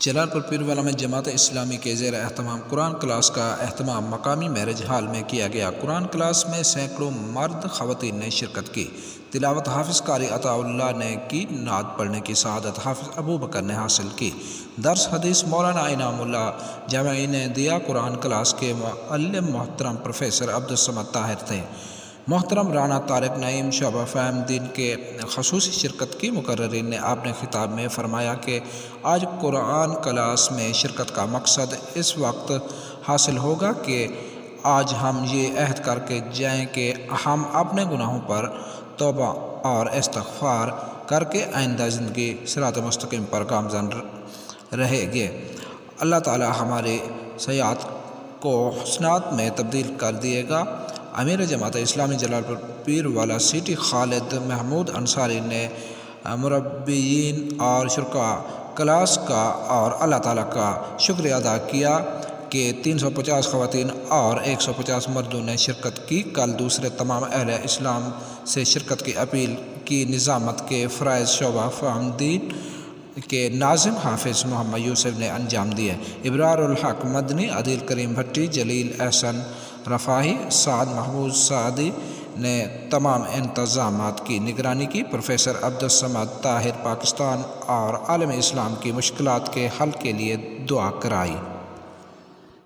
جلال پور پیروالا میں جماعت اسلامی کے زیر اہتمام قرآن کلاس کا اہتمام مقامی میرج ہال میں کیا گیا۔ قرآن کلاس میں سینکڑوں مرد خواتین نے شرکت کی۔ تلاوت حافظ قاری عطا اللہ نے کی، نعت پڑھنے کی سعادت حافظ ابو بکر نے حاصل کی۔ درس حدیث مولانا انعام اللہ جامعی نے دیا۔ قرآن کلاس کے معلم محترم پروفیسر عبدالصمد طاہر تھے۔ محترم رانا طارق نعیم شعبہ فہم دین کے خصوصی شرکت کی۔ مقررین نے اپنے خطاب میں فرمایا کہ آج قرآن کلاس میں شرکت کا مقصد اس وقت حاصل ہوگا کہ آج ہم یہ عہد کر کے جائیں کہ ہم اپنے گناہوں پر توبہ اور استغفار کر کے آئندہ زندگی صراط مستقیم پر گامزن رہیں گے۔ اللہ تعالی ہماری سیئات کو حسنات میں تبدیل کر دیے گا۔ امیر جماعت اسلامی جلال پور پیروالا سٹی خالد محمود انصاری نے مربیین اور شرکاء کلاس کا اور اللہ تعالیٰ کا شکریہ ادا کیا کہ 350 خواتین اور 150 مردوں نے شرکت کی۔ کل دوسرے تمام اہل اسلام سے شرکت کی اپیل کی نظامت کے فرائض شعبہ فہم دین کے ناظم حافظ محمد یوسف نے انجام دیے۔ ابرار الحق مدنی، عدیل کریم بھٹی، جلیل احسن رفاہی، سعد محمود سعدی نے تمام انتظامات کی نگرانی کی۔ پروفیسر عبدالصمد طاہر پاکستان اور عالم اسلام کی مشکلات کے حل کے لیے دعا کرائی۔